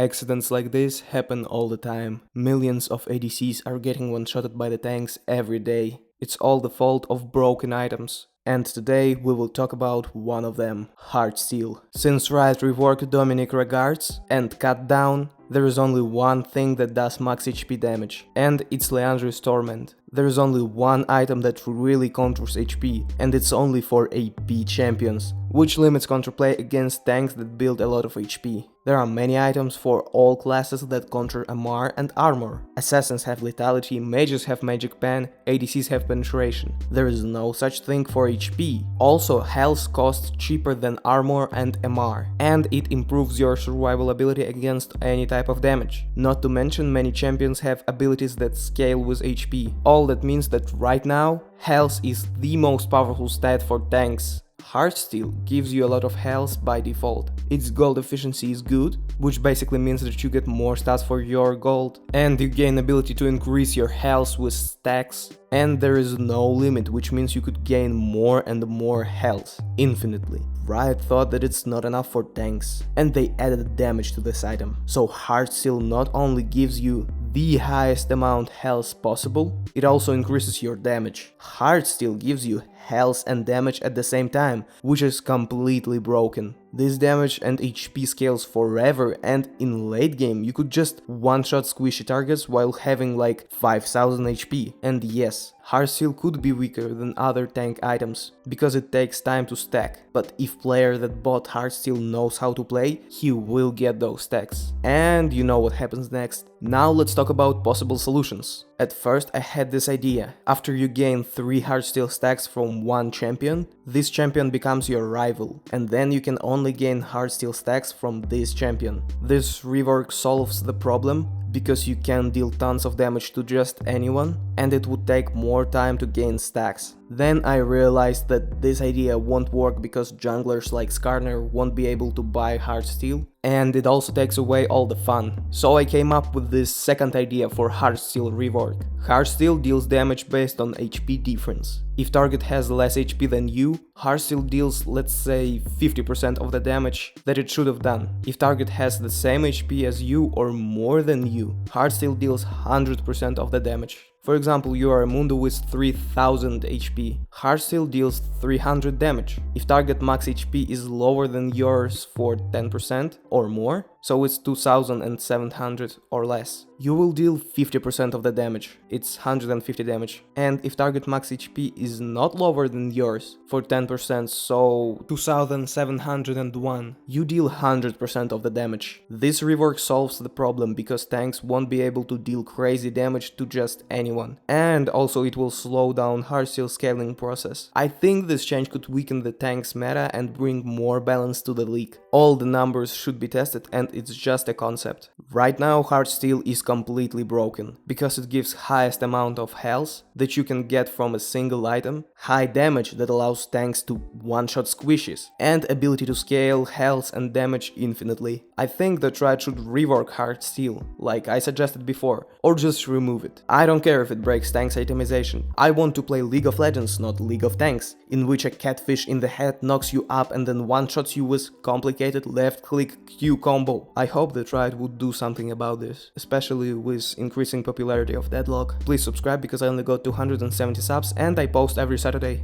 Accidents like this happen all the time. Millions of ADCs are getting one-shotted by the tanks every day. It's all the fault of broken items. And today we will talk about one of them, Heartsteel. Since Riot reworked Dominic Regards and cut down, there is only one thing that does max HP damage, and it's Leandri's Torment. There is only one item that really counters HP, and it's only for AP champions, which limits counterplay against tanks that build a lot of HP. There are many items for all classes that counter MR and armor. Assassins have lethality, mages have magic pen, ADCs have penetration. There is no such thing for HP. Also, health costs cheaper than armor and MR, and it improves your survival ability against any type of damage. Not to mention, many champions have abilities that scale with HP. All that means that right now, health is the most powerful stat for tanks. Heartsteel gives you a lot of health by default. Its gold efficiency is good, which basically means that you get more stats for your gold, and you gain ability to increase your health with stacks, and there is no limit, which means you could gain more and more health, infinitely. Riot thought that it's not enough for tanks, and they added damage to this item. So Heartsteel not only gives you the highest amount health possible, it also increases your damage. Heartsteel gives you health and damage at the same time, which is completely broken. This damage and HP scales forever, and in late game you could just one-shot squishy targets while having like 5000 HP. And yes, Heartsteel could be weaker than other tank items, because it takes time to stack, but if player that bought Heartsteel knows how to play, he will get those stacks. And you know what happens next. Now let's talk about possible solutions. At first I had this idea. After you gain 3 Heartsteel stacks from one champion, this champion becomes your rival, and then you can only gain Heartsteel stacks from this champion. This rework solves the problem, because you can deal tons of damage to just anyone, and it would take more time to gain stacks. Then I realized that this idea won't work because junglers like Skarner won't be able to buy Heartsteel, and it also takes away all the fun. So I came up with this second idea for Heartsteel rework. Heartsteel deals damage based on HP difference. If target has less HP than you, Heartsteel deals, let's say, 50% of the damage that it should have done. If target has the same HP as you or more than you, Heartsteel deals 100% of the damage. For example, you are a Mundo with 3000 HP. Heartsteel deals 300 damage. If target max HP is lower than yours for 10% or more, so it's 2700 or less, you will deal 50% of the damage. It's 150 damage. And if target max HP is not lower than yours for 10%, so 2701, you deal 100% of the damage. This rework solves the problem because tanks won't be able to deal crazy damage to just anyone. And also it will slow down Heartsteel scaling process. I think this change could weaken the tank's meta and bring more balance to the league. All the numbers should be tested, and it's just a concept. Right now Heartsteel is completely broken, because it gives highest amount of health that you can get from a single item, high damage that allows tanks to one-shot squishes, and ability to scale health and damage infinitely. I think that Riot should rework Heartsteel, like I suggested before, or just remove it. I don't care if it breaks tanks itemization. I want to play League of Legends, not League of Tanks, in which a catfish in the head knocks you up and then one-shots you with complicated left-click Q combo. I hope that Riot would do something about this, especially with increasing popularity of Deadlock. Please subscribe because I only got 270 subs and I post every Saturday.